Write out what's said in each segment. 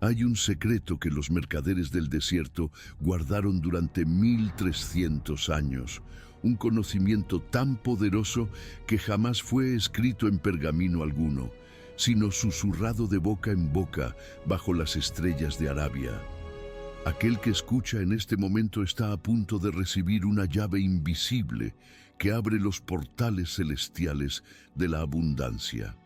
Hay un secreto que los mercaderes del desierto guardaron durante 1300 años, un conocimiento tan poderoso que jamás fue escrito en pergamino alguno, sino susurrado de boca en boca bajo las estrellas de Arabia. Aquel que escucha en este momento está a punto de recibir una llave invisible que abre los portales celestiales de la abundancia.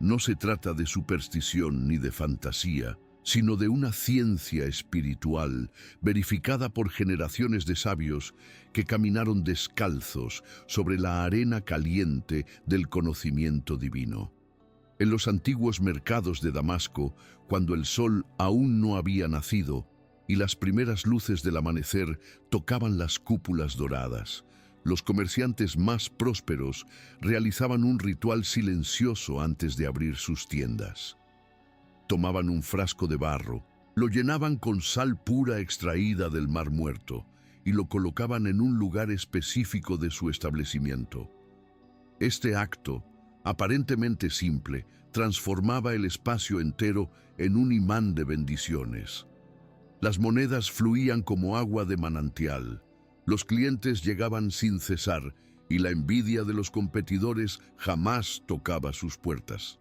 No se trata de superstición ni de fantasía, sino de una ciencia espiritual verificada por generaciones de sabios que caminaron descalzos sobre la arena caliente del conocimiento divino. En los antiguos mercados de Damasco, cuando el sol aún no había nacido y las primeras luces del amanecer tocaban las cúpulas doradas, los comerciantes más prósperos realizaban un ritual silencioso antes de abrir sus tiendas. Tomaban un frasco de barro, lo llenaban con sal pura extraída del Mar Muerto y lo colocaban en un lugar específico de su establecimiento. Este acto, aparentemente simple, transformaba el espacio entero en un imán de bendiciones. Las monedas fluían como agua de manantial. Los clientes llegaban sin cesar y la envidia de los competidores jamás tocaba sus puertas.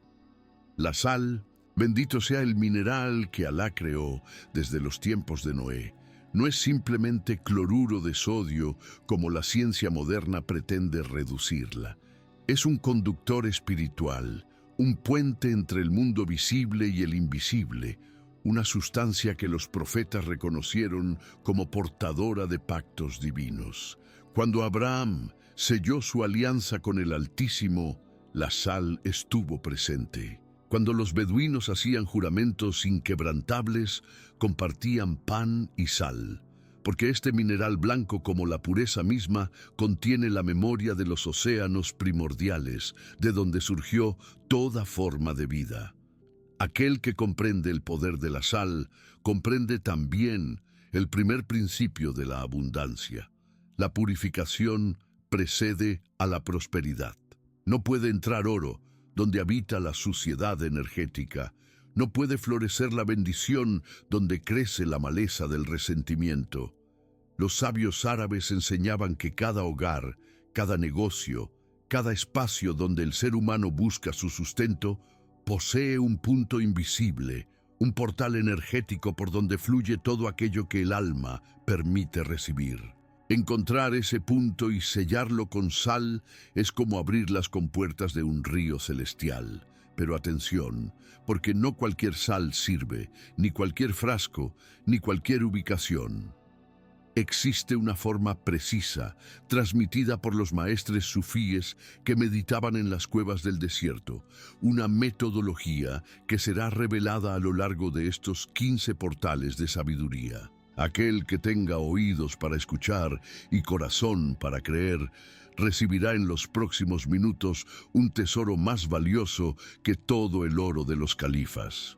La sal, bendito sea el mineral que Alá creó desde los tiempos de Noé, no es simplemente cloruro de sodio como la ciencia moderna pretende reducirla. Es un conductor espiritual, un puente entre el mundo visible y el invisible, una sustancia que los profetas reconocieron como portadora de pactos divinos. Cuando Abraham selló su alianza con el Altísimo, la sal estuvo presente. Cuando los beduinos hacían juramentos inquebrantables, compartían pan y sal, porque este mineral blanco, como la pureza misma, contiene la memoria de los océanos primordiales, de donde surgió toda forma de vida. Aquel que comprende el poder de la sal, comprende también el primer principio de la abundancia. La purificación precede a la prosperidad. No puede entrar oro donde habita la suciedad energética. No puede florecer la bendición donde crece la maleza del resentimiento. Los sabios árabes enseñaban que cada hogar, cada negocio, cada espacio donde el ser humano busca su sustento, posee un punto invisible, un portal energético por donde fluye todo aquello que el alma permite recibir. Encontrar ese punto y sellarlo con sal es como abrir las compuertas de un río celestial. Pero atención, porque no cualquier sal sirve, ni cualquier frasco, ni cualquier ubicación. Existe una forma precisa, transmitida por los maestres sufíes que meditaban en las cuevas del desierto, una metodología que será revelada a lo largo de estos 15 portales de sabiduría. Aquel que tenga oídos para escuchar y corazón para creer, recibirá en los próximos minutos un tesoro más valioso que todo el oro de los califas.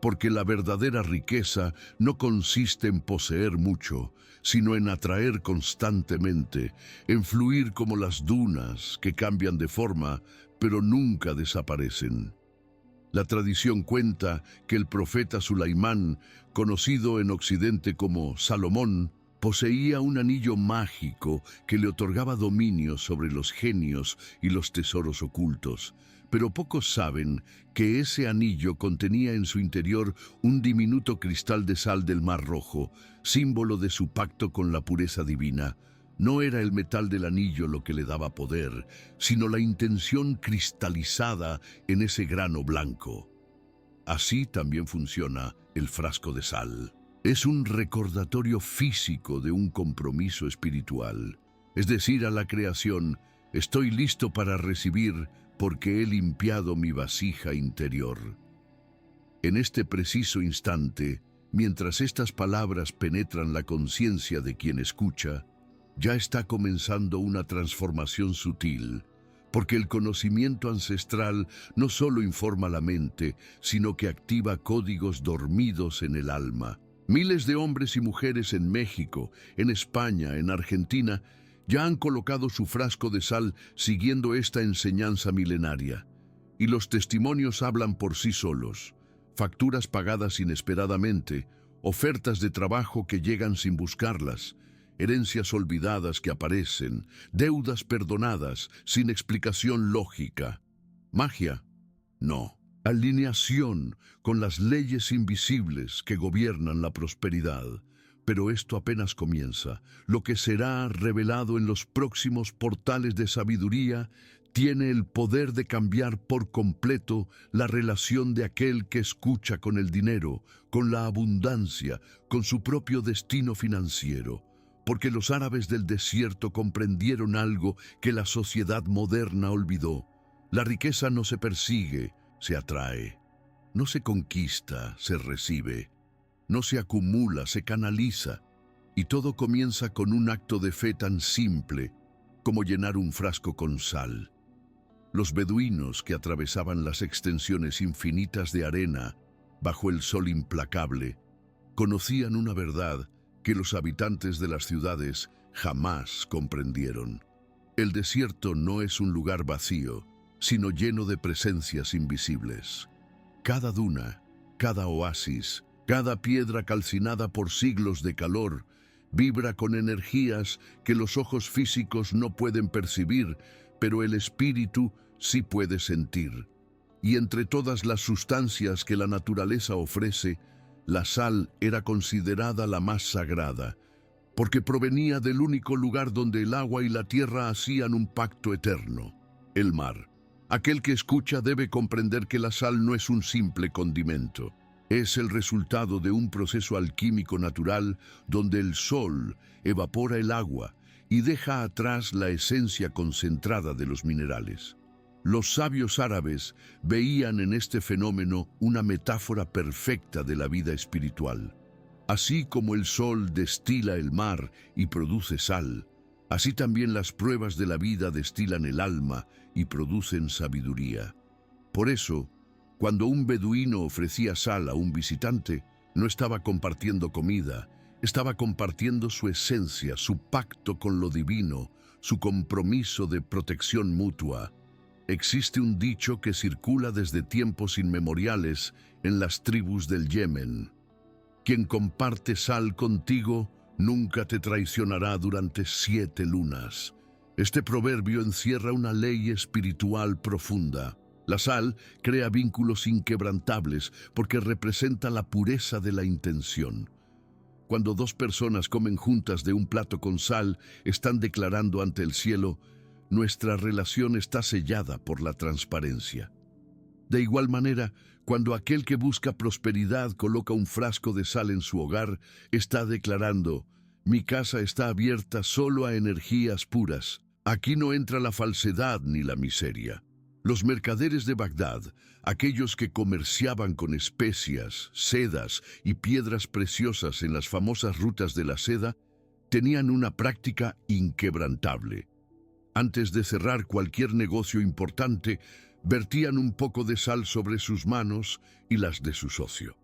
Porque la verdadera riqueza no consiste en poseer mucho, sino en atraer constantemente, en fluir como las dunas que cambian de forma, pero nunca desaparecen. La tradición cuenta que el profeta Sulaimán, conocido en Occidente como Salomón, poseía un anillo mágico que le otorgaba dominio sobre los genios y los tesoros ocultos, pero pocos saben que ese anillo contenía en su interior un diminuto cristal de sal del Mar Rojo, símbolo de su pacto con la pureza divina. No era el metal del anillo lo que le daba poder, sino la intención cristalizada en ese grano blanco. Así también funciona el frasco de sal. Es un recordatorio físico de un compromiso espiritual. Es decir, a la creación, estoy listo para recibir porque he limpiado mi vasija interior. En este preciso instante, mientras estas palabras penetran la conciencia de quien escucha, ya está comenzando una transformación sutil, porque el conocimiento ancestral no solo informa la mente, sino que activa códigos dormidos en el alma. Miles de hombres y mujeres en México, en España, en Argentina, ya han colocado su frasco de sal siguiendo esta enseñanza milenaria. Y los testimonios hablan por sí solos. facturas pagadas inesperadamente, ofertas de trabajo que llegan sin buscarlas, herencias olvidadas que aparecen, deudas perdonadas sin explicación lógica. ¿Magia? No. Alineación con las leyes invisibles que gobiernan la prosperidad. Pero esto apenas comienza. Lo que será revelado en los próximos portales de sabiduría tiene el poder de cambiar por completo la relación de aquel que escucha con el dinero, con la abundancia, con su propio destino financiero. Porque los árabes del desierto comprendieron algo que la sociedad moderna olvidó. La riqueza no se persigue, se atrae. No se conquista, se recibe. No se acumula, se canaliza. Y todo comienza con un acto de fe tan simple como llenar un frasco con sal. Los beduinos que atravesaban las extensiones infinitas de arena bajo el sol implacable conocían una verdad que los habitantes de las ciudades jamás comprendieron. El desierto no es un lugar vacío, sino lleno de presencias invisibles. Cada duna, cada oasis, cada piedra calcinada por siglos de calor, vibra con energías que los ojos físicos no pueden percibir, pero el espíritu sí puede sentir. Y entre todas las sustancias que la naturaleza ofrece, la sal era considerada la más sagrada, porque provenía del único lugar donde el agua y la tierra hacían un pacto eterno, el mar. Aquel que escucha debe comprender que la sal no es un simple condimento. Es el resultado de un proceso alquímico natural donde el sol evapora el agua y deja atrás la esencia concentrada de los minerales. Los sabios árabes veían en este fenómeno una metáfora perfecta de la vida espiritual. Así como el sol destila el mar y produce sal, así también las pruebas de la vida destilan el alma y producen sabiduría. Por eso, cuando un beduino ofrecía sal a un visitante, no estaba compartiendo comida, estaba compartiendo su esencia, su pacto con lo divino, su compromiso de protección mutua. Existe un dicho que circula desde tiempos inmemoriales en las tribus del Yemen. Quien comparte sal contigo nunca te traicionará durante 7 lunas. Este proverbio encierra una ley espiritual profunda. La sal crea vínculos inquebrantables porque representa la pureza de la intención. Cuando 2 personas comen juntas de un plato con sal, están declarando ante el cielo: nuestra relación está sellada por la transparencia. De igual manera, cuando aquel que busca prosperidad coloca un frasco de sal en su hogar, está declarando: mi casa está abierta solo a energías puras. Aquí no entra la falsedad ni la miseria. Los mercaderes de Bagdad, aquellos que comerciaban con especias, sedas y piedras preciosas en las famosas rutas de la seda, tenían una práctica inquebrantable. Antes de cerrar cualquier negocio importante, vertían un poco de sal sobre sus manos y las de su socio.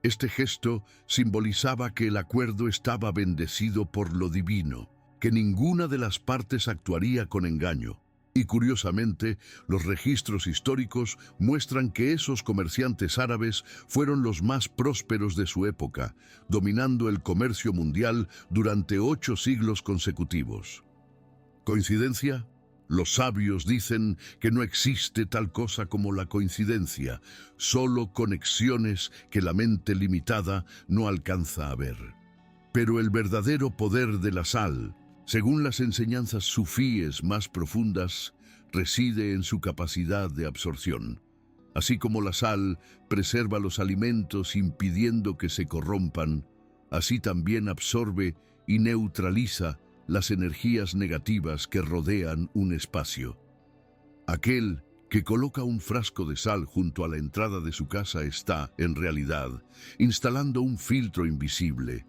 Este gesto simbolizaba que el acuerdo estaba bendecido por lo divino, que ninguna de las partes actuaría con engaño. Y curiosamente, los registros históricos muestran que esos comerciantes árabes fueron los más prósperos de su época, dominando el comercio mundial durante 8 siglos consecutivos. ¿Coincidencia? Los sabios dicen que no existe tal cosa como la coincidencia, solo conexiones que la mente limitada no alcanza a ver. Pero el verdadero poder de la sal, según las enseñanzas sufíes más profundas, reside en su capacidad de absorción. Así como la sal preserva los alimentos impidiendo que se corrompan, así también absorbe y neutraliza las energías negativas que rodean un espacio. Aquel que coloca un frasco de sal junto a la entrada de su casa está, en realidad, instalando un filtro invisible.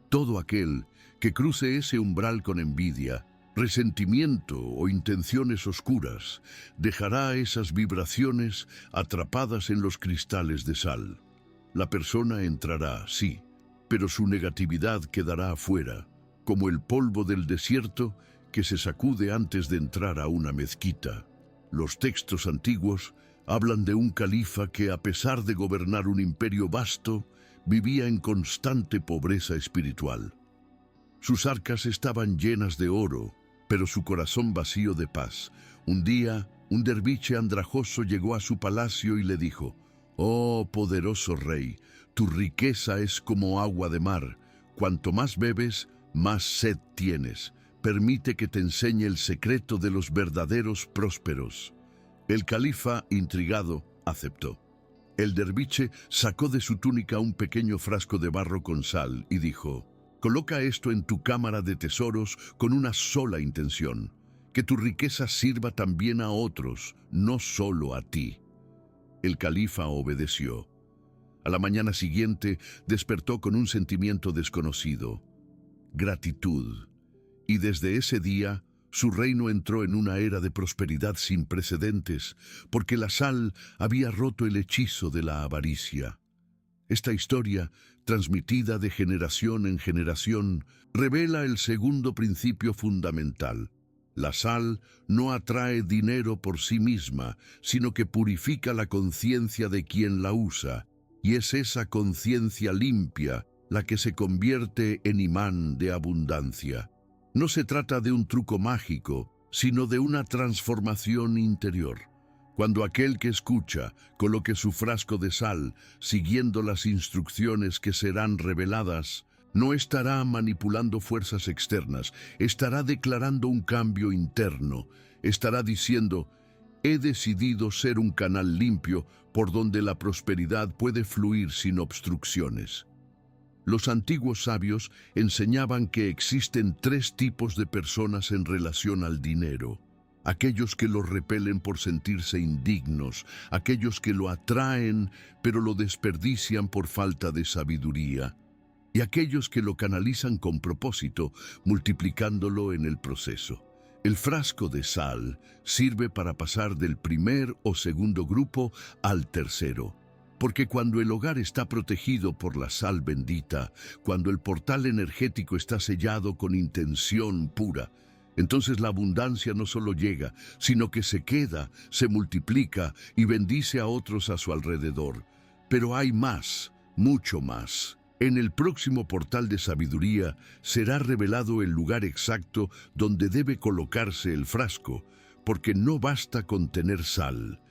Todo aquel que cruce ese umbral con envidia, resentimiento o intenciones oscuras, dejará esas vibraciones atrapadas en los cristales de sal. La persona entrará, sí, pero su negatividad quedará afuera, como el polvo del desierto que se sacude antes de entrar a una mezquita. Los textos antiguos Hablan de un califa que, a pesar de gobernar un imperio vasto, vivía en constante pobreza espiritual. Sus arcas estaban llenas de oro, pero su corazón vacío de paz. Un día, un derviche andrajoso llegó a su palacio y le dijo: «Oh, poderoso rey, tu riqueza es como agua de mar. Cuanto más bebes, más sed tienes. Permite que te enseñe el secreto de los verdaderos prósperos». El califa, intrigado, aceptó. El derviche sacó de su túnica un pequeño frasco de barro con sal y dijo: «Coloca esto en tu cámara de tesoros con una sola intención: que tu riqueza sirva también a otros, no solo a ti». El califa obedeció. A la mañana siguiente despertó con un sentimiento desconocido: gratitud. Y desde ese día, su reino entró en una era de prosperidad sin precedentes, porque la sal había roto el hechizo de la avaricia. Esta historia, transmitida de generación en generación, revela el segundo principio fundamental. La sal no atrae dinero por sí misma, sino que purifica la conciencia de quien la usa, y es esa conciencia limpia la que se convierte en imán de abundancia. No se trata de un truco mágico, sino de una transformación interior. Cuando aquel que escucha coloque su frasco de sal, siguiendo las instrucciones que serán reveladas, no estará manipulando fuerzas externas, estará declarando un cambio interno, estará diciendo: «He decidido ser un canal limpio por donde la prosperidad puede fluir sin obstrucciones». Los antiguos sabios enseñaban que existen tres tipos de personas en relación al dinero: aquellos que lo repelen por sentirse indignos, aquellos que lo atraen pero lo desperdician por falta de sabiduría, y aquellos que lo canalizan con propósito, multiplicándolo en el proceso. El frasco de sal sirve para pasar del primer o segundo grupo al tercero, porque cuando el hogar está protegido por la sal bendita, cuando el portal energético está sellado con intención pura, entonces la abundancia no solo llega, sino que se queda, se multiplica y bendice a otros a su alrededor. Pero hay más, mucho más. En el próximo portal de sabiduría será revelado el lugar exacto donde debe colocarse el frasco, porque no basta con tener sal.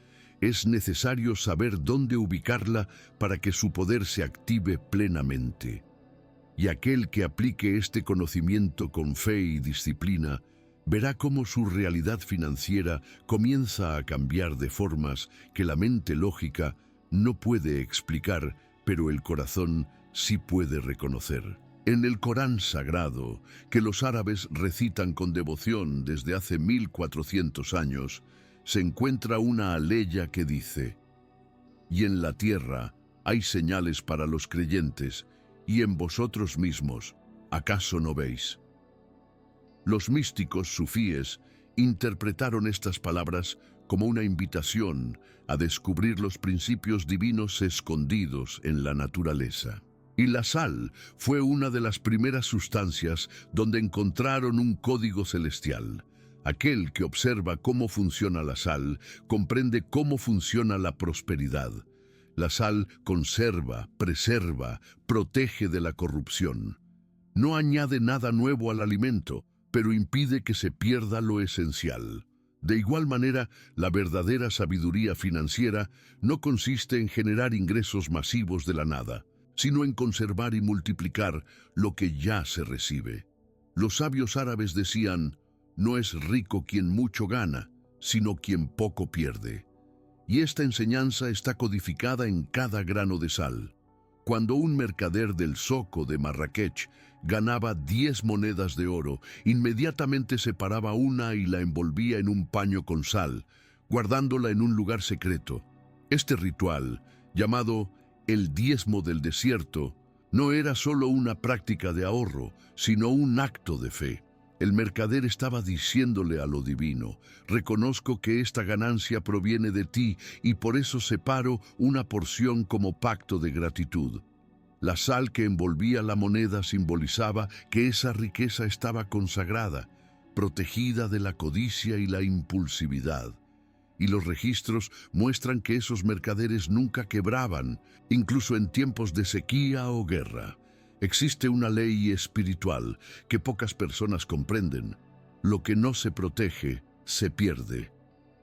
Es necesario saber dónde ubicarla para que su poder se active plenamente. Y aquel que aplique este conocimiento con fe y disciplina, verá cómo su realidad financiera comienza a cambiar de formas que la mente lógica no puede explicar, pero el corazón sí puede reconocer. En el Corán sagrado, que los árabes recitan con devoción desde hace 1400 años, se encuentra una aleya que dice: «Y en la tierra hay señales para los creyentes, y en vosotros mismos, ¿acaso no veis?». Los místicos sufíes interpretaron estas palabras como una invitación a descubrir los principios divinos escondidos en la naturaleza. Y la sal fue una de las primeras sustancias donde encontraron un código celestial. Aquel que observa cómo funciona la sal, comprende cómo funciona la prosperidad. La sal conserva, preserva, protege de la corrupción. No añade nada nuevo al alimento, pero impide que se pierda lo esencial. De igual manera, la verdadera sabiduría financiera no consiste en generar ingresos masivos de la nada, sino en conservar y multiplicar lo que ya se recibe. Los sabios árabes decían: «No es rico quien mucho gana, sino quien poco pierde». Y esta enseñanza está codificada en cada grano de sal. Cuando un mercader del zoco de Marrakech ganaba 10 monedas de oro, inmediatamente separaba una y la envolvía en un paño con sal, guardándola en un lugar secreto. Este ritual, llamado el diezmo del desierto, no era solo una práctica de ahorro, sino un acto de fe. El mercader estaba diciéndole a lo divino: «Reconozco que esta ganancia proviene de ti y por eso separo una porción como pacto de gratitud». La sal que envolvía la moneda simbolizaba que esa riqueza estaba consagrada, protegida de la codicia y la impulsividad. y los registros muestran que esos mercaderes nunca quebraban, incluso en tiempos de sequía o guerra. Existe una ley espiritual que pocas personas comprenden. Lo que no se protege, se pierde.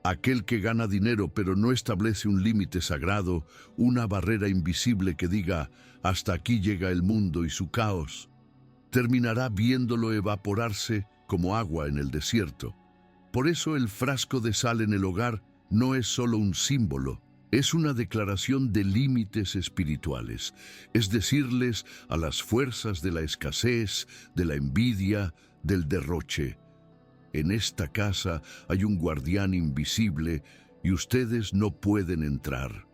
Aquel que gana dinero pero no establece un límite sagrado, una barrera invisible que diga, hasta aquí llega el mundo y su caos, terminará viéndolo evaporarse como agua en el desierto. Por eso el frasco de sal en el hogar no es solo un símbolo, es una declaración de límites espirituales, es decirles a las fuerzas de la escasez, de la envidia, del derroche: en esta casa hay un guardián invisible y ustedes no pueden entrar.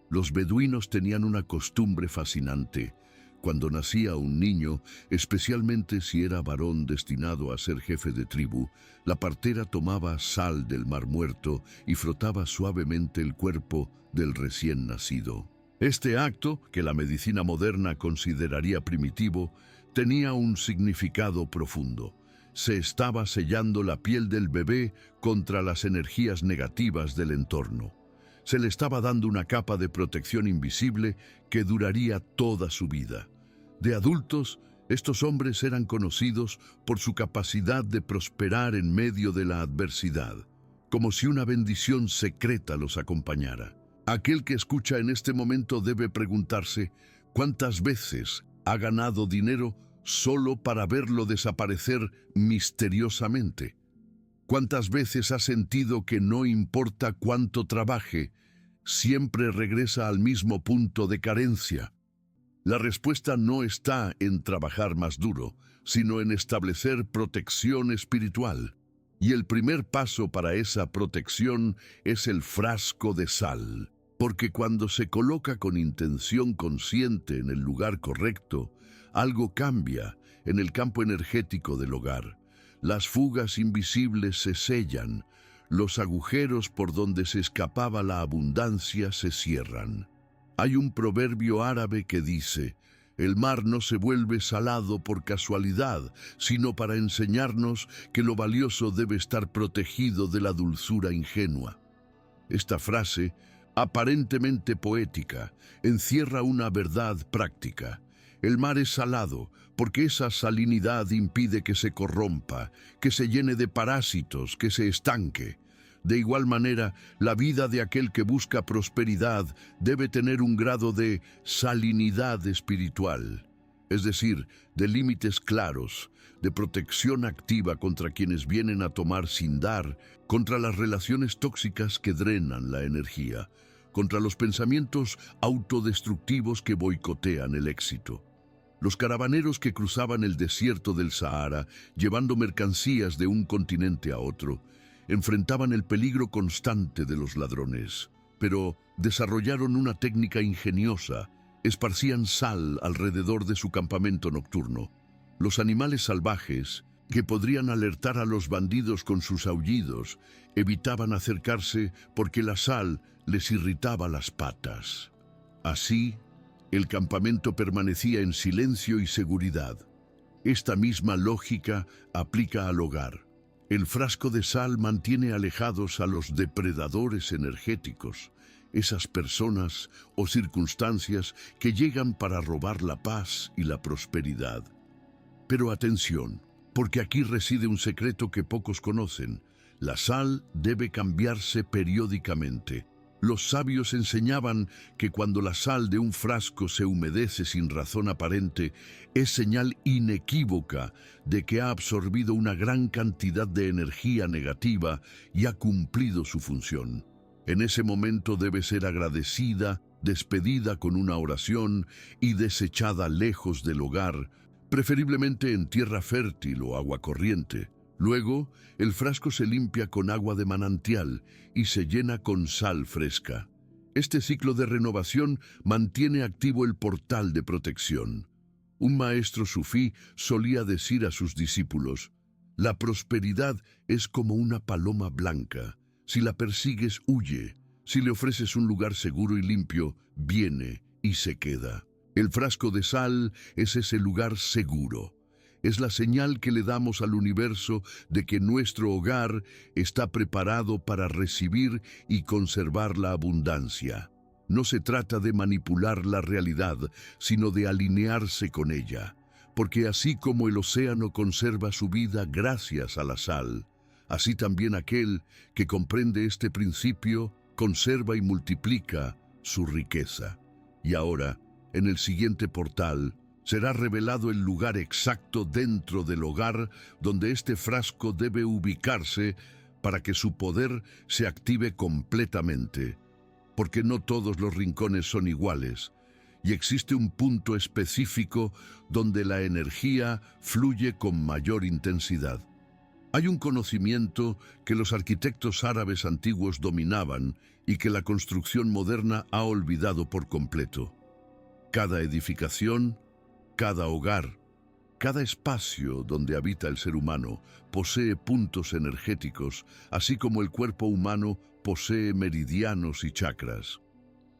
Los beduinos tenían una costumbre fascinante. Cuando nacía un niño, especialmente si era varón destinado a ser jefe de tribu, la partera tomaba sal del Mar Muerto y frotaba suavemente el cuerpo del recién nacido. Este acto, que la medicina moderna consideraría primitivo, tenía un significado profundo. Se estaba sellando la piel del bebé contra las energías negativas del entorno. Se le estaba dando una capa de protección invisible que duraría toda su vida. De adultos, estos hombres eran conocidos por su capacidad de prosperar en medio de la adversidad, como si una bendición secreta los acompañara. Aquel que escucha en este momento debe preguntarse cuántas veces ha ganado dinero solo para verlo desaparecer misteriosamente. ¿Cuántas veces ha sentido que no importa cuánto trabaje, siempre regresa al mismo punto de carencia? La respuesta no está en trabajar más duro, sino en establecer protección espiritual. Y el primer paso para esa protección es el frasco de sal, porque cuando se coloca con intención consciente en el lugar correcto, algo cambia en el campo energético del hogar. Las fugas invisibles se sellan, los agujeros por donde se escapaba la abundancia se cierran. Hay un proverbio árabe que dice: el mar no se vuelve salado por casualidad, sino para enseñarnos que lo valioso debe estar protegido de la dulzura ingenua. Esta frase, aparentemente poética, encierra una verdad práctica. El mar es salado porque esa salinidad impide que se corrompa, que se llene de parásitos, que se estanque. De igual manera, la vida de aquel que busca prosperidad debe tener un grado de salinidad espiritual, es decir, de límites claros, de protección activa contra quienes vienen a tomar sin dar, contra las relaciones tóxicas que drenan la energía, contra los pensamientos autodestructivos que boicotean el éxito. Los caravaneros que cruzaban el desierto del Sahara, llevando mercancías de un continente a otro, enfrentaban el peligro constante de los ladrones, pero desarrollaron una técnica ingeniosa: esparcían sal alrededor de su campamento nocturno. Los animales salvajes, que podrían alertar a los bandidos con sus aullidos, evitaban acercarse porque la sal les irritaba las patas. Así, el campamento permanecía en silencio y seguridad. Esta misma lógica aplica al hogar. El frasco de sal mantiene alejados a los depredadores energéticos, esas personas o circunstancias que llegan para robar la paz y la prosperidad. Pero atención, porque aquí reside un secreto que pocos conocen. La sal debe cambiarse periódicamente. Los sabios enseñaban que cuando la sal de un frasco se humedece sin razón aparente, es señal inequívoca de que ha absorbido una gran cantidad de energía negativa y ha cumplido su función. En ese momento debe ser agradecida, despedida con una oración y desechada lejos del hogar, preferiblemente en tierra fértil o agua corriente. Luego, el frasco se limpia con agua de manantial y se llena con sal fresca. Este ciclo de renovación mantiene activo el portal de protección. Un maestro sufí solía decir a sus discípulos: la prosperidad es como una paloma blanca. Si la persigues, huye. Si le ofreces un lugar seguro y limpio, viene y se queda. El frasco de sal es ese lugar seguro. Es la señal que le damos al universo de que nuestro hogar está preparado para recibir y conservar la abundancia. No se trata de manipular la realidad, sino de alinearse con ella, porque así como el océano conserva su vida gracias a la sal, así también aquel que comprende este principio conserva y multiplica su riqueza. Y ahora, en el siguiente portal, será revelado el lugar exacto dentro del hogar donde este frasco debe ubicarse para que su poder se active completamente, porque no todos los rincones son iguales, y existe un punto específico donde la energía fluye con mayor intensidad. Hay un conocimiento que los arquitectos árabes antiguos dominaban y que la construcción moderna ha olvidado por completo. Cada edificación, cada hogar, cada espacio donde habita el ser humano posee puntos energéticos, así como el cuerpo humano posee meridianos y chakras.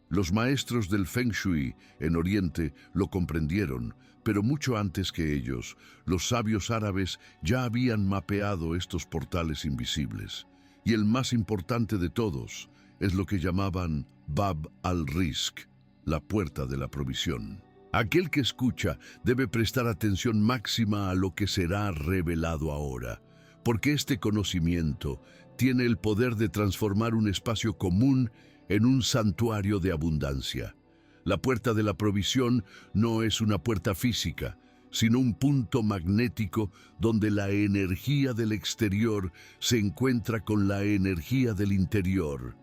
Los maestros del Feng Shui en Oriente lo comprendieron, pero mucho antes que ellos, los sabios árabes ya habían mapeado estos portales invisibles. Y el más importante de todos es lo que llamaban Bab al-Rizq, la puerta de la provisión. Aquel que escucha debe prestar atención máxima a lo que será revelado ahora, porque este conocimiento tiene el poder de transformar un espacio común en un santuario de abundancia. La puerta de la provisión no es una puerta física, sino un punto magnético donde la energía del exterior se encuentra con la energía del interior.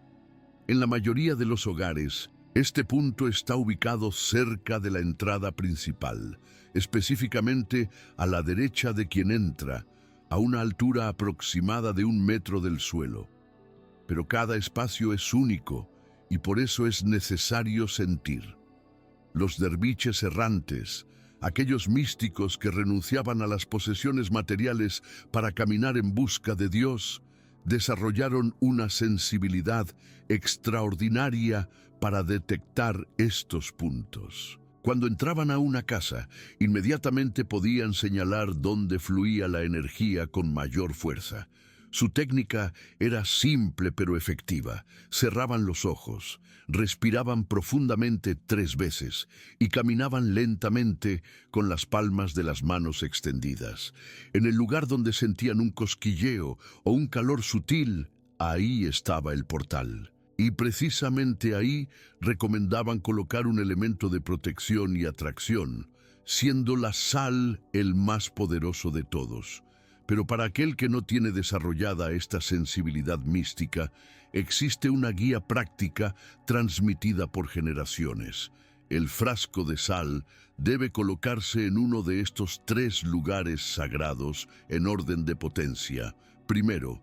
En la mayoría de los hogares, este punto está ubicado cerca de la entrada principal, específicamente a la derecha de quien entra, a una altura aproximada de 1 metro del suelo. Pero cada espacio es único y por eso es necesario sentir. Los derviches errantes, aquellos místicos que renunciaban a las posesiones materiales para caminar en busca de Dios, desarrollaron una sensibilidad extraordinaria para detectar estos puntos. Cuando entraban a una casa, inmediatamente podían señalar dónde fluía la energía con mayor fuerza. Su técnica era simple pero efectiva. Cerraban los ojos, respiraban profundamente 3 veces y caminaban lentamente con las palmas de las manos extendidas. En el lugar donde sentían un cosquilleo o un calor sutil, ahí estaba el portal. Y precisamente ahí recomendaban colocar un elemento de protección y atracción, siendo la sal el más poderoso de todos. Pero para aquel que no tiene desarrollada esta sensibilidad mística, existe una guía práctica transmitida por generaciones. El frasco de sal debe colocarse en uno de estos 3 lugares sagrados en orden de potencia. Primero,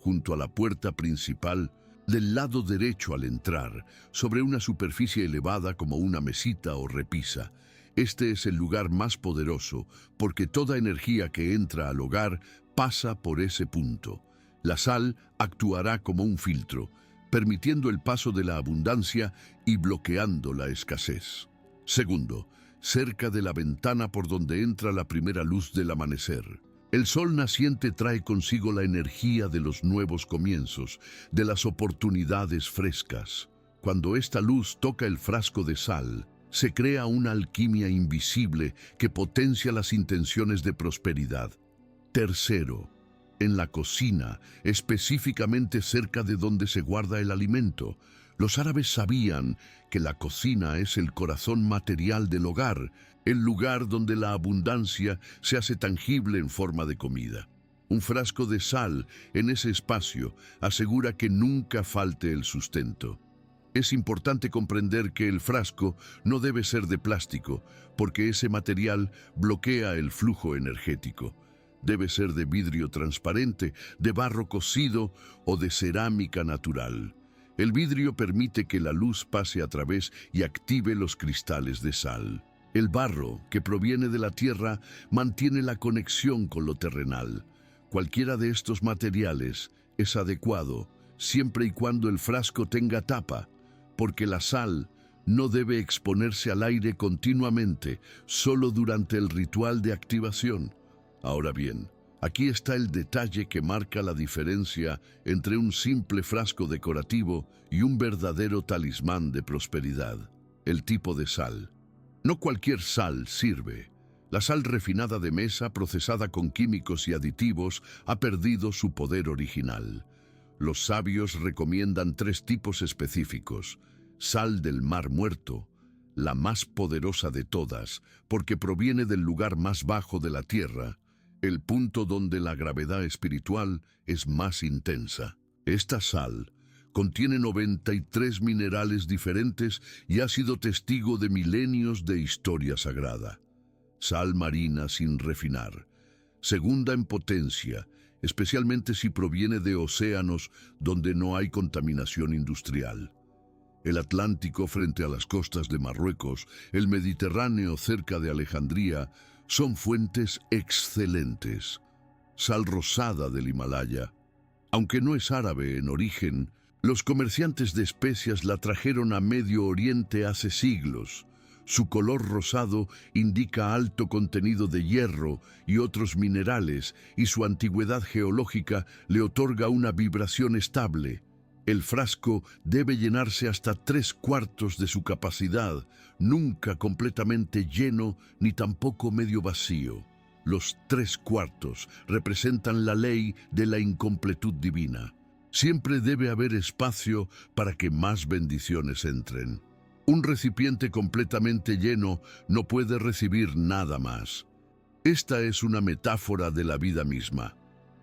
junto a la puerta principal, del lado derecho al entrar, sobre una superficie elevada como una mesita o repisa. Este es el lugar más poderoso porque toda energía que entra al hogar pasa por ese punto. La sal actuará como un filtro, permitiendo el paso de la abundancia y bloqueando la escasez. Segundo, cerca de la ventana por donde entra la primera luz del amanecer. El sol naciente trae consigo la energía de los nuevos comienzos, de las oportunidades frescas. Cuando esta luz toca el frasco de sal, se crea una alquimia invisible que potencia las intenciones de prosperidad. Tercero, en la cocina, específicamente cerca de donde se guarda el alimento. Los árabes sabían que la cocina es el corazón material del hogar, el lugar donde la abundancia se hace tangible en forma de comida. Un frasco de sal en ese espacio asegura que nunca falte el sustento. Es importante comprender que el frasco no debe ser de plástico, porque ese material bloquea el flujo energético. Debe ser de vidrio transparente, de barro cocido o de cerámica natural. El vidrio permite que la luz pase a través y active los cristales de sal. El barro, que proviene de la tierra, mantiene la conexión con lo terrenal. Cualquiera de estos materiales es adecuado, siempre y cuando el frasco tenga tapa, porque la sal no debe exponerse al aire continuamente, solo durante el ritual de activación. Ahora bien, aquí está el detalle que marca la diferencia entre un simple frasco decorativo y un verdadero talismán de prosperidad: el tipo de sal. No cualquier sal sirve. La sal refinada de mesa, procesada con químicos y aditivos, ha perdido su poder original. Los sabios recomiendan 3 tipos específicos: sal del Mar Muerto, la más poderosa de todas, porque proviene del lugar más bajo de la tierra, el punto donde la gravedad espiritual es más intensa. Esta sal contiene 93 minerales diferentes y ha sido testigo de milenios de historia sagrada. Sal marina sin refinar, segunda en potencia, especialmente si proviene de océanos donde no hay contaminación industrial. El Atlántico frente a las costas de Marruecos, el Mediterráneo cerca de Alejandría, son fuentes excelentes. Sal rosada del Himalaya. Aunque no es árabe en origen, los comerciantes de especias la trajeron a Medio Oriente hace siglos. Su color rosado indica alto contenido de hierro y otros minerales, y su antigüedad geológica le otorga una vibración estable. El frasco debe llenarse hasta 3/4 de su capacidad, nunca completamente lleno ni tampoco medio vacío. Los 3/4 representan la ley de la incompletud divina. Siempre debe haber espacio para que más bendiciones entren. Un recipiente completamente lleno no puede recibir nada más. Esta es una metáfora de la vida misma.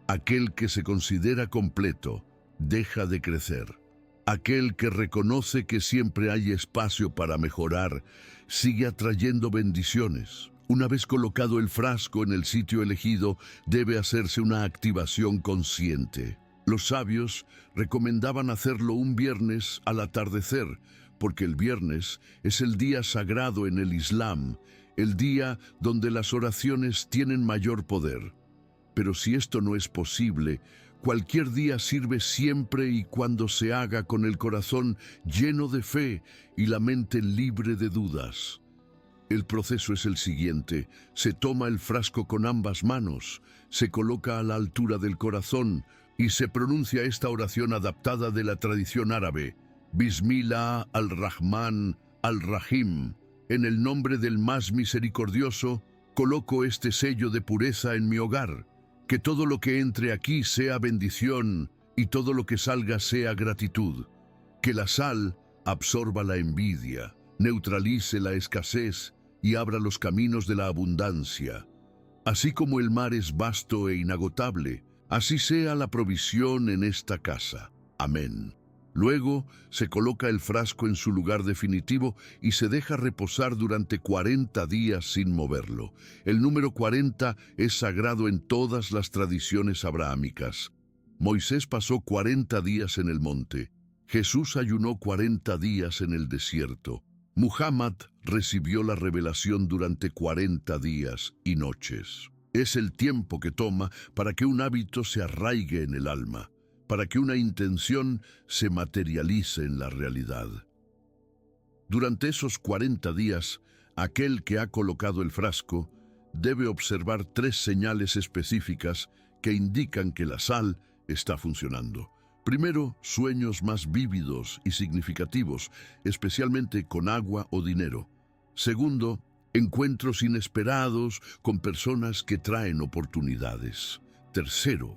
Aquel que se considera completo deja de crecer. Aquel que reconoce que siempre hay espacio para mejorar sigue atrayendo bendiciones. Una vez colocado el frasco en el sitio elegido, debe hacerse una activación consciente. Los sabios recomendaban hacerlo un viernes al atardecer, porque el viernes es el día sagrado en el Islam, el día donde las oraciones tienen mayor poder. Pero si esto no es posible, cualquier día sirve siempre y cuando se haga con el corazón lleno de fe y la mente libre de dudas. El proceso es el siguiente: se toma el frasco con ambas manos, se coloca a la altura del corazón y se pronuncia esta oración adaptada de la tradición árabe: Bismillah al-Rahman al-Rahim. En el nombre del más misericordioso, coloco este sello de pureza en mi hogar. Que todo lo que entre aquí sea bendición y todo lo que salga sea gratitud. Que la sal absorba la envidia, neutralice la escasez y abra los caminos de la abundancia. Así como el mar es vasto e inagotable, así sea la provisión en esta casa. Amén. Luego se coloca el frasco en su lugar definitivo y se deja reposar durante 40 días sin moverlo. El número 40 es sagrado en todas las tradiciones abrahámicas. Moisés pasó 40 días en el monte. Jesús ayunó 40 días en el desierto. Muhammad recibió la revelación durante 40 días y noches. Es el tiempo que toma para que un hábito se arraigue en el alma, para que una intención se materialice en la realidad. Durante esos 40 días, aquel que ha colocado el frasco debe observar 3 señales específicas que indican que la sal está funcionando. Primero, sueños más vívidos y significativos, especialmente con agua o dinero. Segundo, encuentros inesperados con personas que traen oportunidades. Tercero,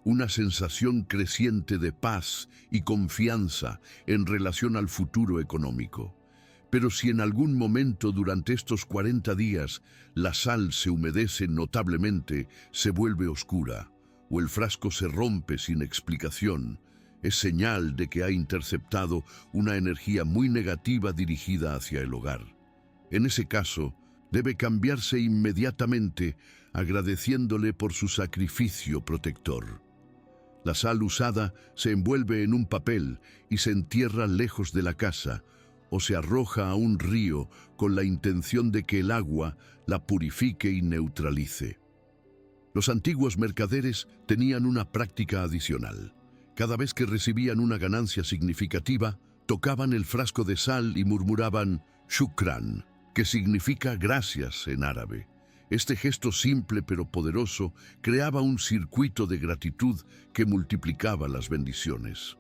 una sensación creciente de paz y confianza en relación al futuro económico. Pero si en algún momento durante estos 40 días la sal se humedece notablemente, se vuelve oscura, o el frasco se rompe sin explicación, es señal de que ha interceptado una energía muy negativa dirigida hacia el hogar. En ese caso, debe cambiarse inmediatamente, agradeciéndole por su sacrificio protector. La sal usada se envuelve en un papel y se entierra lejos de la casa, o se arroja a un río con la intención de que el agua la purifique y neutralice. Los antiguos mercaderes tenían una práctica adicional. Cada vez que recibían una ganancia significativa, tocaban el frasco de sal y murmuraban Shukran, que significa gracias en árabe. Este gesto simple pero poderoso creaba un circuito de gratitud que multiplicaba las bendiciones.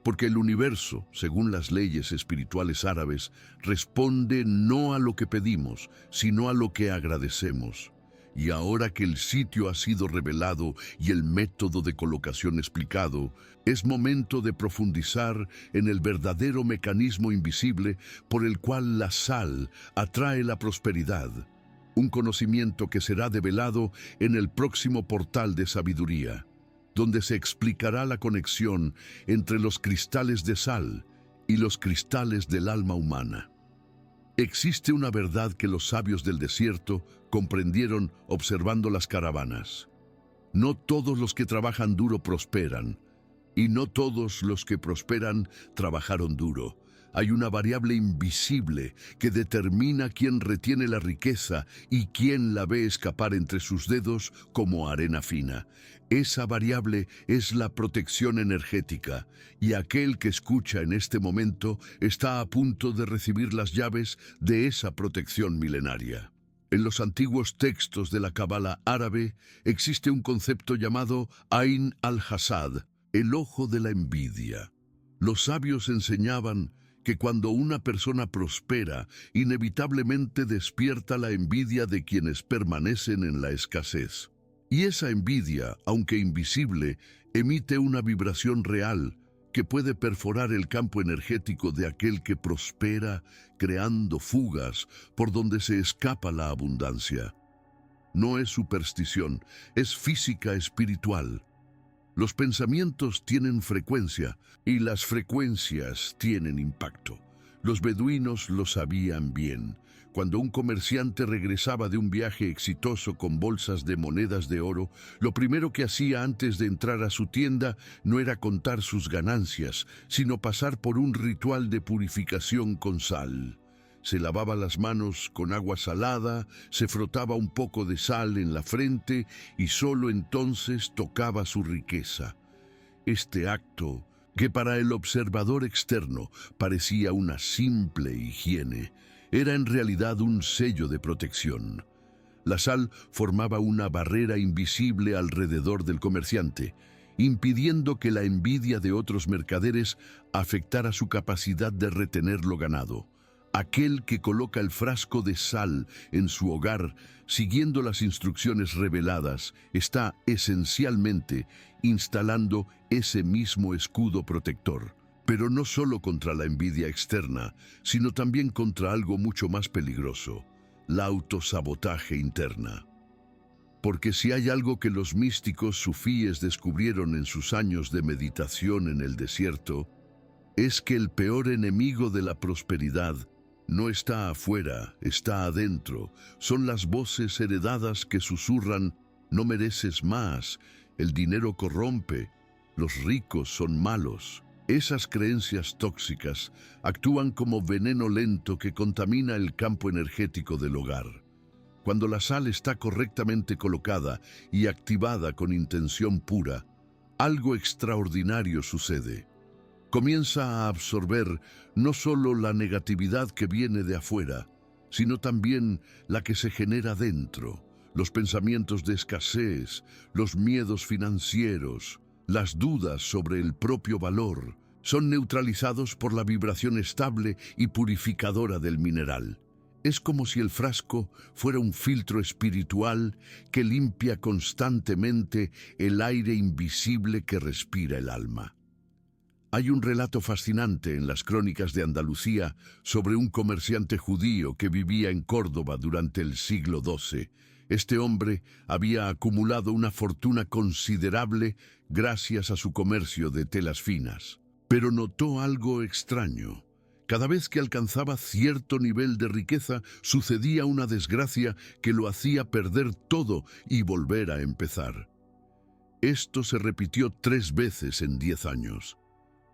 Porque el universo, según las leyes espirituales árabes, responde no a lo que pedimos, sino a lo que agradecemos. Y ahora que el sitio ha sido revelado y el método de colocación explicado, es momento de profundizar en el verdadero mecanismo invisible por el cual la sal atrae la prosperidad. Un conocimiento que será develado en el próximo portal de sabiduría, donde se explicará la conexión entre los cristales de sal y los cristales del alma humana. Existe una verdad que los sabios del desierto comprendieron observando las caravanas. No todos los que trabajan duro prosperan, y no todos los que prosperan trabajaron duro. Hay una variable invisible que determina quién retiene la riqueza y quién la ve escapar entre sus dedos como arena fina. Esa variable es la protección energética, y aquel que escucha en este momento está a punto de recibir las llaves de esa protección milenaria. En los antiguos textos de la Cábala árabe existe un concepto llamado Ain al-Hasad, el ojo de la envidia. Los sabios enseñaban que cuando una persona prospera, inevitablemente despierta la envidia de quienes permanecen en la escasez. Y esa envidia, aunque invisible, emite una vibración real que puede perforar el campo energético de aquel que prospera, creando fugas por donde se escapa la abundancia. No es superstición, es física espiritual. Los pensamientos tienen frecuencia y las frecuencias tienen impacto. Los beduinos lo sabían bien. Cuando un comerciante regresaba de un viaje exitoso con bolsas de monedas de oro, lo primero que hacía antes de entrar a su tienda no era contar sus ganancias, sino pasar por un ritual de purificación con sal. Se lavaba las manos con agua salada, se frotaba un poco de sal en la frente y solo entonces tocaba su riqueza. Este acto, que para el observador externo parecía una simple higiene, era en realidad un sello de protección. La sal formaba una barrera invisible alrededor del comerciante, impidiendo que la envidia de otros mercaderes afectara su capacidad de retener lo ganado. Aquel que coloca el frasco de sal en su hogar, siguiendo las instrucciones reveladas, está esencialmente instalando ese mismo escudo protector. Pero no solo contra la envidia externa, sino también contra algo mucho más peligroso, la autosabotaje interna. Porque si hay algo que los místicos sufíes descubrieron en sus años de meditación en el desierto, es que el peor enemigo de la prosperidad no está afuera, está adentro. Son las voces heredadas que susurran: no mereces más, el dinero corrompe, los ricos son malos. Esas creencias tóxicas actúan como veneno lento que contamina el campo energético del hogar. Cuando la sal está correctamente colocada y activada con intención pura, algo extraordinario sucede. Comienza a absorber no solo la negatividad que viene de afuera, sino también la que se genera dentro, los pensamientos de escasez, los miedos financieros, las dudas sobre el propio valor, son neutralizados por la vibración estable y purificadora del mineral. Es como si el frasco fuera un filtro espiritual que limpia constantemente el aire invisible que respira el alma. Hay un relato fascinante en las crónicas de Andalucía sobre un comerciante judío que vivía en Córdoba durante el siglo XII. Este hombre había acumulado una fortuna considerable gracias a su comercio de telas finas. Pero notó algo extraño. Cada vez que alcanzaba cierto nivel de riqueza, sucedía una desgracia que lo hacía perder todo y volver a empezar. Esto se repitió 3 veces en 10 años.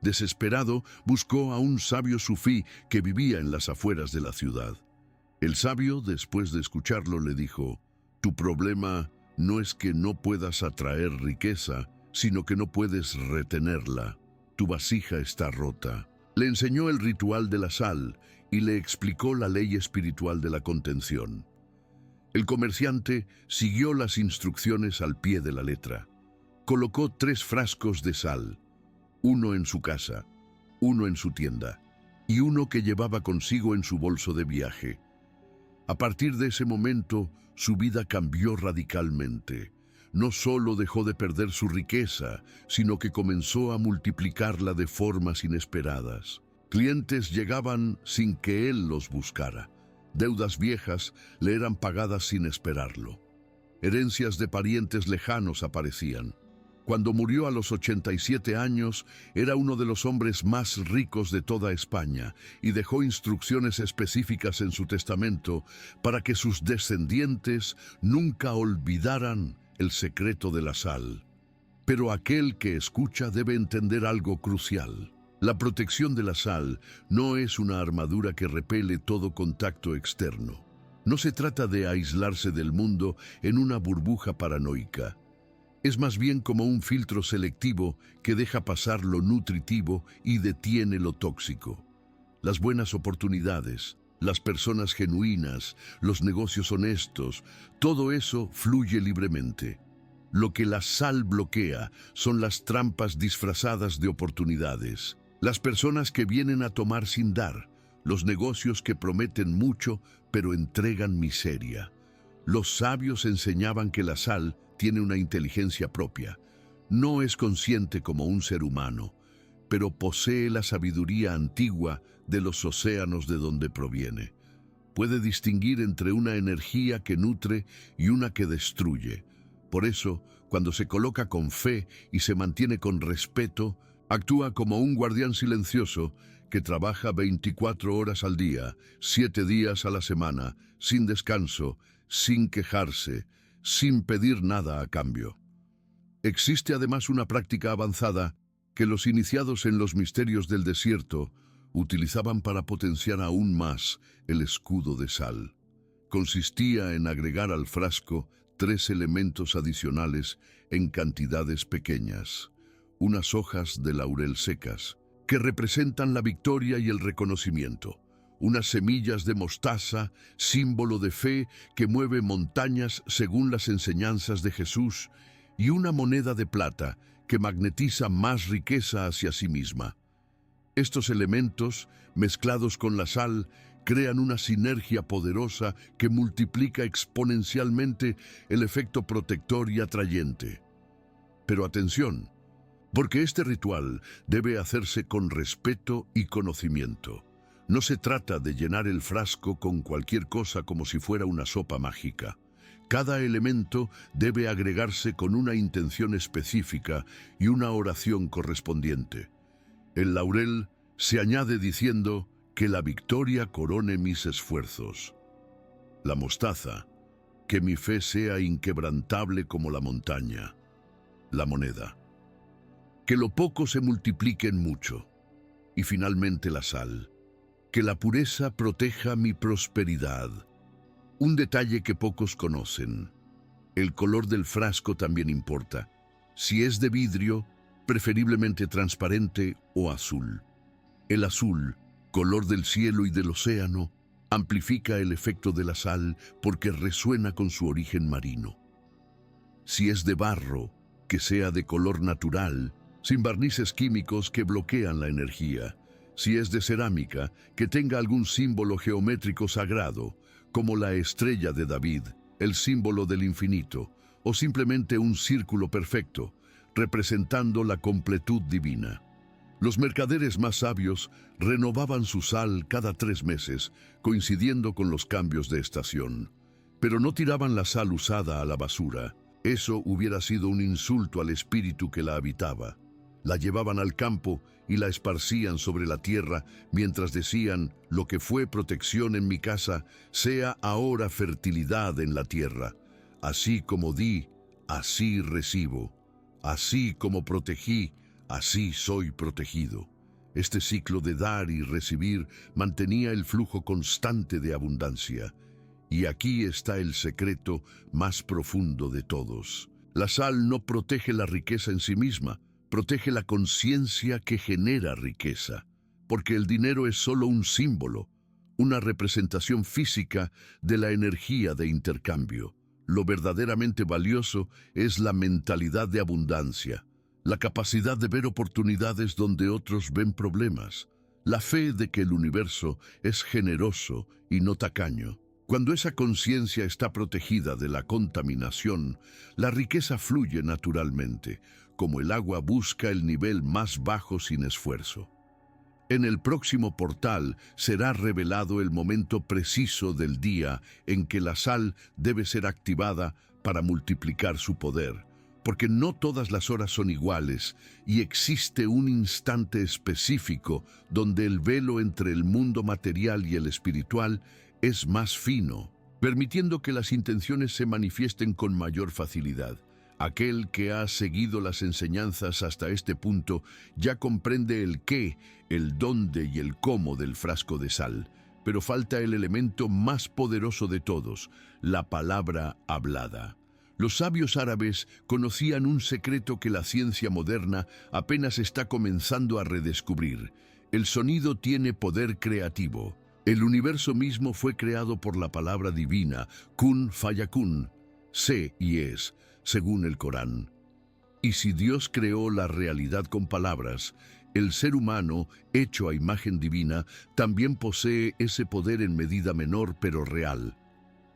Desesperado, buscó a un sabio sufí que vivía en las afueras de la ciudad. El sabio, después de escucharlo, le dijo: «Tu problema no es que no puedas atraer riqueza, sino que no puedes retenerla. Tu vasija está rota». Le enseñó el ritual de la sal y le explicó la ley espiritual de la contención. El comerciante siguió las instrucciones al pie de la letra. Colocó 3 frascos de sal, uno en su casa, uno en su tienda y uno que llevaba consigo en su bolso de viaje. A partir de ese momento, su vida cambió radicalmente. No solo dejó de perder su riqueza, sino que comenzó a multiplicarla de formas inesperadas. Clientes llegaban sin que él los buscara. Deudas viejas le eran pagadas sin esperarlo. Herencias de parientes lejanos aparecían. Cuando murió a los 87 años, era uno de los hombres más ricos de toda España y dejó instrucciones específicas en su testamento para que sus descendientes nunca olvidaran el secreto de la sal. Pero aquel que escucha debe entender algo crucial. La protección de la sal no es una armadura que repele todo contacto externo. No se trata de aislarse del mundo en una burbuja paranoica. Es más bien como un filtro selectivo que deja pasar lo nutritivo y detiene lo tóxico. Las buenas oportunidades, las personas genuinas, los negocios honestos, todo eso fluye libremente. Lo que la sal bloquea son las trampas disfrazadas de oportunidades, las personas que vienen a tomar sin dar, los negocios que prometen mucho pero entregan miseria. Los sabios enseñaban que la sal tiene una inteligencia propia. No es consciente como un ser humano, pero posee la sabiduría antigua de los océanos de donde proviene. Puede distinguir entre una energía que nutre y una que destruye. Por eso, cuando se coloca con fe y se mantiene con respeto, actúa como un guardián silencioso que trabaja 24 horas al día, 7 días a la semana, sin descanso, sin quejarse, sin pedir nada a cambio. Existe además una práctica avanzada que los iniciados en los misterios del desierto utilizaban para potenciar aún más el escudo de sal. Consistía en agregar al frasco 3 elementos adicionales en cantidades pequeñas, unas hojas de laurel secas, que representan la victoria y el reconocimiento, unas semillas de mostaza, símbolo de fe que mueve montañas según las enseñanzas de Jesús, y una moneda de plata que magnetiza más riqueza hacia sí misma. Estos elementos, mezclados con la sal, crean una sinergia poderosa que multiplica exponencialmente el efecto protector y atrayente. Pero atención, porque este ritual debe hacerse con respeto y conocimiento. No se trata de llenar el frasco con cualquier cosa como si fuera una sopa mágica. Cada elemento debe agregarse con una intención específica y una oración correspondiente. El laurel se añade diciendo que la victoria corone mis esfuerzos. La mostaza, que mi fe sea inquebrantable como la montaña. La moneda, que lo poco se multiplique en mucho. Y finalmente la sal, que la pureza proteja mi prosperidad. Un detalle que pocos conocen. El color del frasco también importa. Si es de vidrio, preferiblemente transparente o azul. El azul, color del cielo y del océano, amplifica el efecto de la sal porque resuena con su origen marino. Si es de barro, que sea de color natural, sin barnices químicos que bloquean la energía. Si es de cerámica, que tenga algún símbolo geométrico sagrado, como la estrella de David, el símbolo del infinito, o simplemente un círculo perfecto, representando la completud divina. Los mercaderes más sabios renovaban su sal cada 3 meses, coincidiendo con los cambios de estación. Pero no tiraban la sal usada a la basura. Eso hubiera sido un insulto al espíritu que la habitaba. La llevaban al campo y la esparcían sobre la tierra mientras decían: lo que fue protección en mi casa, sea ahora fertilidad en la tierra. Así como di, así recibo. Así como protegí, así soy protegido. Este ciclo de dar y recibir mantenía el flujo constante de abundancia. Y aquí está el secreto más profundo de todos. La sal no protege la riqueza en sí misma, protege la conciencia que genera riqueza, porque el dinero es solo un símbolo, una representación física de la energía de intercambio. Lo verdaderamente valioso es la mentalidad de abundancia, la capacidad de ver oportunidades donde otros ven problemas, la fe de que el universo es generoso y no tacaño. Cuando esa conciencia está protegida de la contaminación, la riqueza fluye naturalmente, como el agua busca el nivel más bajo sin esfuerzo. En el próximo portal será revelado el momento preciso del día en que la sal debe ser activada para multiplicar su poder, porque no todas las horas son iguales y existe un instante específico donde el velo entre el mundo material y el espiritual es más fino, permitiendo que las intenciones se manifiesten con mayor facilidad. Aquel que ha seguido las enseñanzas hasta este punto ya comprende el qué, el dónde y el cómo del frasco de sal, pero falta el elemento más poderoso de todos, la palabra hablada. Los sabios árabes conocían un secreto que la ciencia moderna apenas está comenzando a redescubrir. El sonido tiene poder creativo. El universo mismo fue creado por la palabra divina, kun fayakun, sé y es, según el Corán. Y si Dios creó la realidad con palabras, el ser humano, hecho a imagen divina, también posee ese poder en medida menor pero real.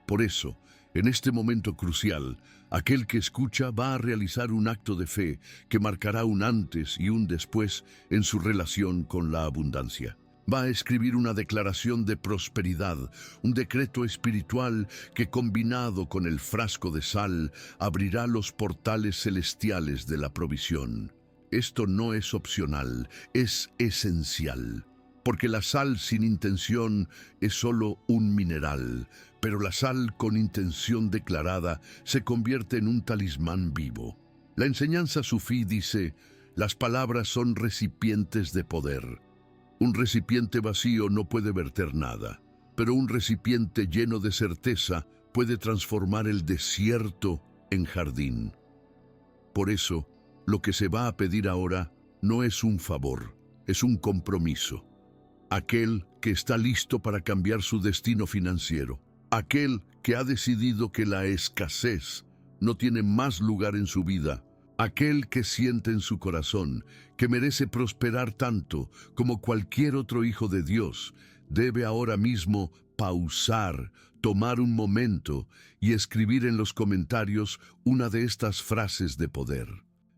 Por eso, en este momento crucial, aquel que escucha va a realizar un acto de fe que marcará un antes y un después en su relación con la abundancia. Va a escribir una declaración de prosperidad, un decreto espiritual que combinado con el frasco de sal abrirá los portales celestiales de la provisión. Esto no es opcional, es esencial, porque la sal sin intención es solo un mineral, pero la sal con intención declarada se convierte en un talismán vivo. La enseñanza sufí dice, las palabras son recipientes de poder. Un recipiente vacío no puede verter nada, pero un recipiente lleno de certeza puede transformar el desierto en jardín. Por eso, lo que se va a pedir ahora no es un favor, es un compromiso. Aquel que está listo para cambiar su destino financiero, aquel que ha decidido que la escasez no tiene más lugar en su vida, aquel que siente en su corazón que merece prosperar tanto como cualquier otro hijo de Dios, debe ahora mismo pausar, tomar un momento y escribir en los comentarios una de estas frases de poder.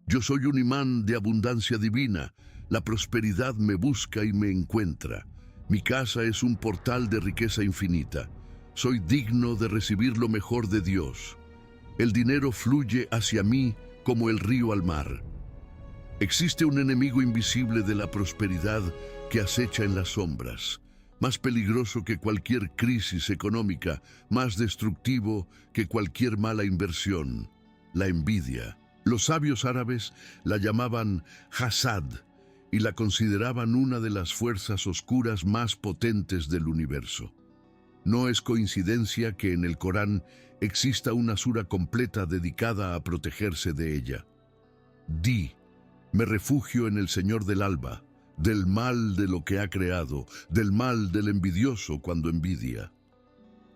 Yo soy un imán de abundancia divina, la prosperidad me busca y me encuentra. Mi casa es un portal de riqueza infinita. Soy digno de recibir lo mejor de Dios. El dinero fluye hacia mí como el río al mar. Existe un enemigo invisible de la prosperidad que acecha en las sombras, más peligroso que cualquier crisis económica, más destructivo que cualquier mala inversión, la envidia. Los sabios árabes la llamaban hasad y la consideraban una de las fuerzas oscuras más potentes del universo. No es coincidencia que en el Corán exista una sura completa dedicada a protegerse de ella. Di, me refugio en el Señor del alba, del mal de lo que ha creado, del mal del envidioso cuando envidia.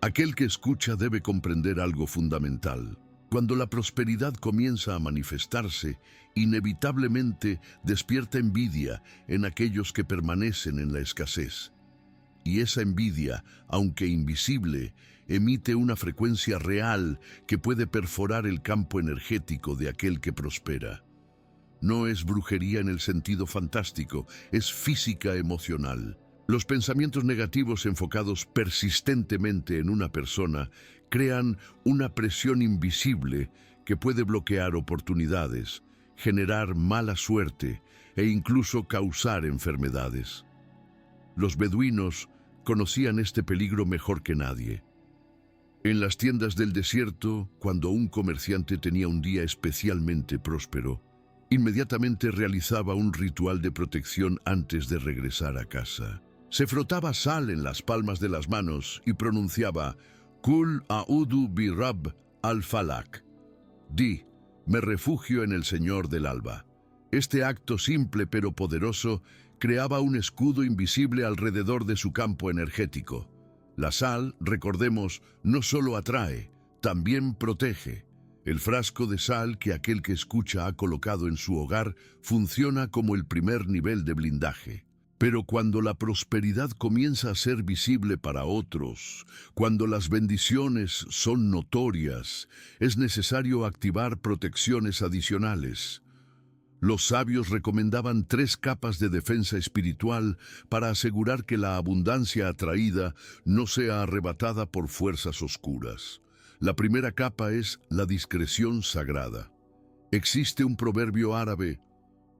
Aquel que escucha debe comprender algo fundamental. Cuando la prosperidad comienza a manifestarse, inevitablemente despierta envidia en aquellos que permanecen en la escasez. Y esa envidia, aunque invisible, emite una frecuencia real que puede perforar el campo energético de aquel que prospera. No es brujería en el sentido fantástico, es física emocional. Los pensamientos negativos enfocados persistentemente en una persona crean una presión invisible que puede bloquear oportunidades, generar mala suerte e incluso causar enfermedades. Los beduinos conocían este peligro mejor que nadie. En las tiendas del desierto, cuando un comerciante tenía un día especialmente próspero, inmediatamente realizaba un ritual de protección antes de regresar a casa. Se frotaba sal en las palmas de las manos y pronunciaba Kul a'udu bi Rabb al-Falak. Di, me refugio en el Señor del alba. Este acto simple pero poderoso creaba un escudo invisible alrededor de su campo energético. La sal, recordemos, no solo atrae, también protege. El frasco de sal que aquel que escucha ha colocado en su hogar funciona como el primer nivel de blindaje. Pero cuando la prosperidad comienza a ser visible para otros, cuando las bendiciones son notorias, es necesario activar protecciones adicionales. Los sabios recomendaban 3 capas de defensa espiritual para asegurar que la abundancia atraída no sea arrebatada por fuerzas oscuras. La primera capa es la discreción sagrada. Existe un proverbio árabe: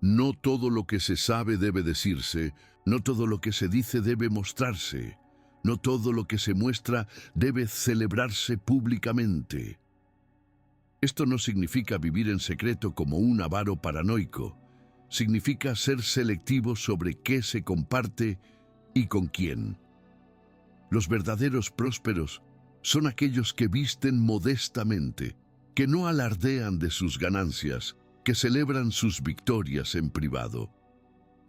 no todo lo que se sabe debe decirse, no todo lo que se dice debe mostrarse, no todo lo que se muestra debe celebrarse públicamente. Esto no significa vivir en secreto como un avaro paranoico. Significa ser selectivo sobre qué se comparte y con quién. Los verdaderos prósperos son aquellos que visten modestamente, que no alardean de sus ganancias, que celebran sus victorias en privado.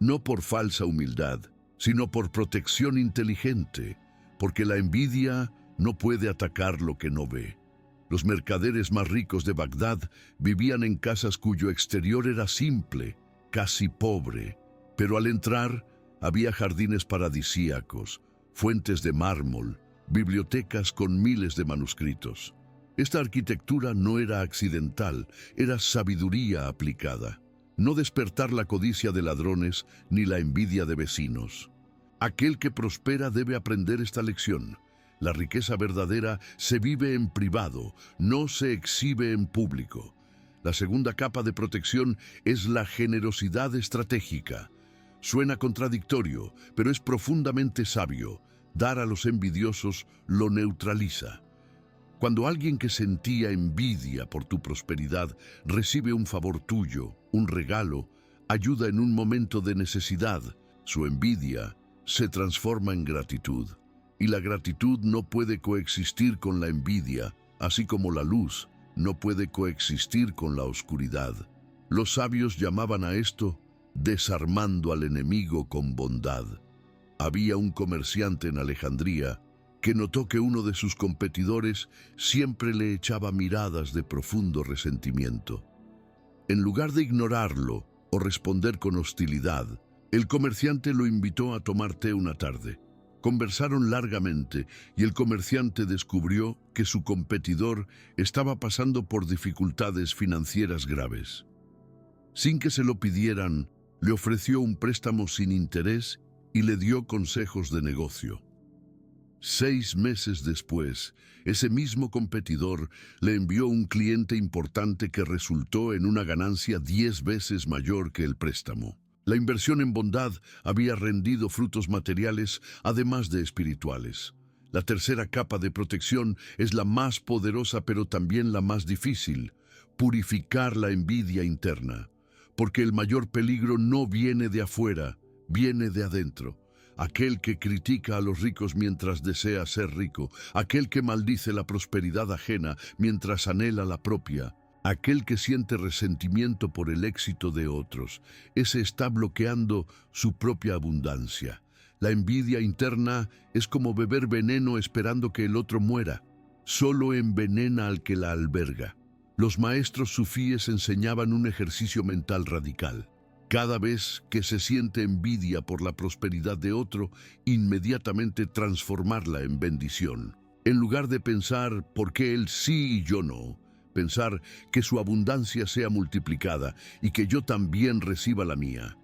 No por falsa humildad, sino por protección inteligente, porque la envidia no puede atacar lo que no ve. Los mercaderes más ricos de Bagdad vivían en casas cuyo exterior era simple, casi pobre, pero al entrar había jardines paradisíacos, fuentes de mármol, bibliotecas con miles de manuscritos. Esta arquitectura no era accidental, era sabiduría aplicada. No despertar la codicia de ladrones ni la envidia de vecinos. Aquel que prospera debe aprender esta lección. La riqueza verdadera se vive en privado, no se exhibe en público. La segunda capa de protección es la generosidad estratégica. Suena contradictorio, pero es profundamente sabio. Dar a los envidiosos lo neutraliza. Cuando alguien que sentía envidia por tu prosperidad recibe un favor tuyo, un regalo, ayuda en un momento de necesidad, su envidia se transforma en gratitud. Y la gratitud no puede coexistir con la envidia, así como la luz no puede coexistir con la oscuridad. Los sabios llamaban a esto desarmando al enemigo con bondad. Había un comerciante en Alejandría que notó que uno de sus competidores siempre le echaba miradas de profundo resentimiento. En lugar de ignorarlo o responder con hostilidad, el comerciante lo invitó a tomar té una tarde. Conversaron largamente y el comerciante descubrió que su competidor estaba pasando por dificultades financieras graves. Sin que se lo pidieran, le ofreció un préstamo sin interés y le dio consejos de negocio. 6 meses después, ese mismo competidor le envió un cliente importante que resultó en una ganancia 10 veces mayor que el préstamo. La inversión en bondad había rendido frutos materiales, además de espirituales. La tercera capa de protección es la más poderosa, pero también la más difícil: purificar la envidia interna. Porque el mayor peligro no viene de afuera, viene de adentro. Aquel que critica a los ricos mientras desea ser rico, aquel que maldice la prosperidad ajena mientras anhela la propia, aquel que siente resentimiento por el éxito de otros, ese está bloqueando su propia abundancia. La envidia interna es como beber veneno esperando que el otro muera. Solo envenena al que la alberga. Los maestros sufíes enseñaban un ejercicio mental radical. Cada vez que se siente envidia por la prosperidad de otro, inmediatamente transformarla en bendición. En lugar de pensar ¿por qué él sí y yo no?, pensar que su abundancia sea multiplicada y que yo también reciba la mía.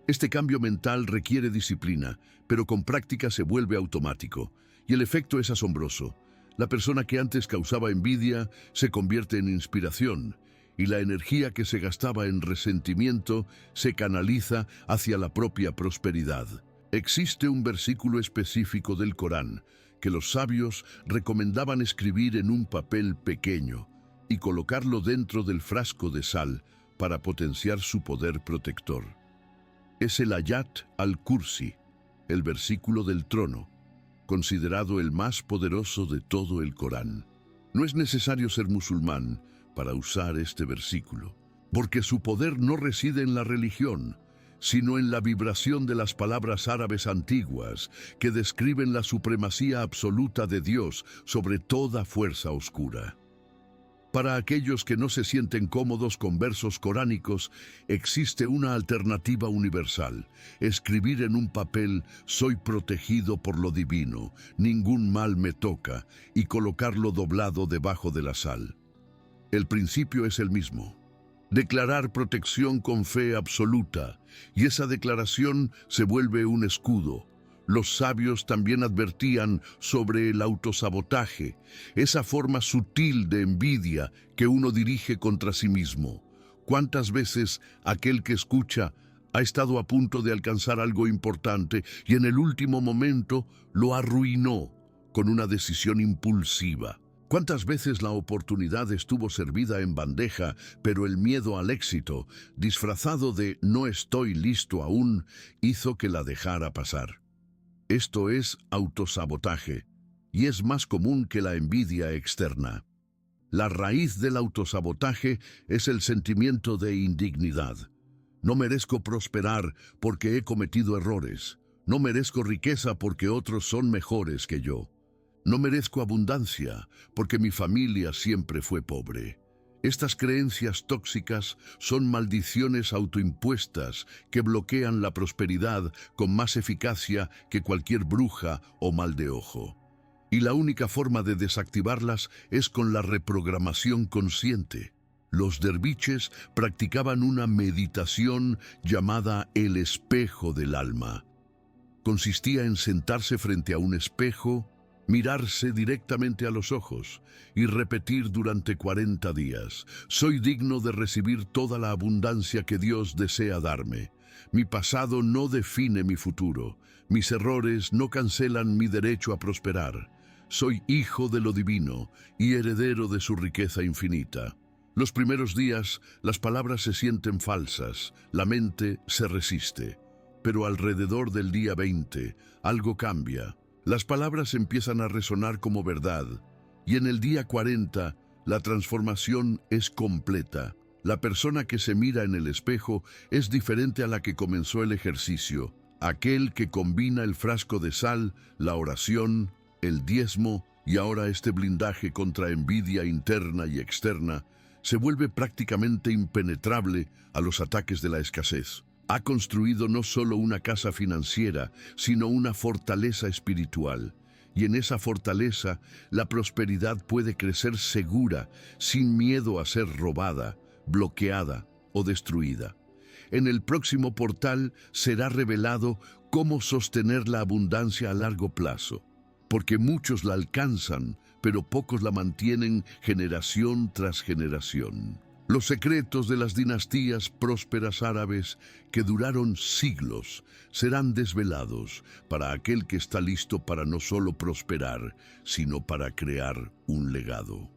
Este cambio mental requiere disciplina, pero con práctica se vuelve automático, y el efecto es asombroso. La persona que antes causaba envidia se convierte en inspiración, y la energía que se gastaba en resentimiento se canaliza hacia la propia prosperidad. Existe un versículo específico del Corán que los sabios recomendaban escribir en un papel pequeño y colocarlo dentro del frasco de sal para potenciar su poder protector. Es el Ayat al-Kursi, el versículo del trono, considerado el más poderoso de todo el Corán. No es necesario ser musulmán para usar este versículo, porque su poder no reside en la religión, sino en la vibración de las palabras árabes antiguas que describen la supremacía absoluta de Dios sobre toda fuerza oscura. Para aquellos que no se sienten cómodos con versos coránicos, existe una alternativa universal: escribir en un papel «Soy protegido por lo divino, ningún mal me toca», y colocarlo doblado debajo de la sal. El principio es el mismo: declarar protección con fe absoluta, y esa declaración se vuelve un escudo. Los sabios también advertían sobre el autosabotaje, esa forma sutil de envidia que uno dirige contra sí mismo. ¿Cuántas veces aquel que escucha ha estado a punto de alcanzar algo importante y en el último momento lo arruinó con una decisión impulsiva? ¿Cuántas veces la oportunidad estuvo servida en bandeja, pero el miedo al éxito, disfrazado de «no estoy listo aún», hizo que la dejara pasar? Esto es autosabotaje, y es más común que la envidia externa. La raíz del autosabotaje es el sentimiento de indignidad. No merezco prosperar porque he cometido errores. No merezco riqueza porque otros son mejores que yo. No merezco abundancia porque mi familia siempre fue pobre. Estas creencias tóxicas son maldiciones autoimpuestas que bloquean la prosperidad con más eficacia que cualquier bruja o mal de ojo. Y la única forma de desactivarlas es con la reprogramación consciente. Los derviches practicaban una meditación llamada el espejo del alma. Consistía en sentarse frente a un espejo, mirarse directamente a los ojos y repetir durante 40 días: «Soy digno de recibir toda la abundancia que Dios desea darme. Mi pasado no define mi futuro. Mis errores no cancelan mi derecho a prosperar. Soy hijo de lo divino y heredero de su riqueza infinita». Los primeros días, las palabras se sienten falsas, la mente se resiste. Pero alrededor del día 20, algo cambia. Las palabras empiezan a resonar como verdad, y en el día 40, la transformación es completa. La persona que se mira en el espejo es diferente a la que comenzó el ejercicio. Aquel que combina el frasco de sal, la oración, el diezmo y ahora este blindaje contra envidia interna y externa, se vuelve prácticamente impenetrable a los ataques de la escasez. Ha construido no solo una casa financiera, sino una fortaleza espiritual. Y en esa fortaleza, la prosperidad puede crecer segura, sin miedo a ser robada, bloqueada o destruida. En el próximo portal será revelado cómo sostener la abundancia a largo plazo, porque muchos la alcanzan, pero pocos la mantienen generación tras generación. Los secretos de las dinastías prósperas árabes que duraron siglos serán desvelados para aquel que está listo para no solo prosperar, sino para crear un legado.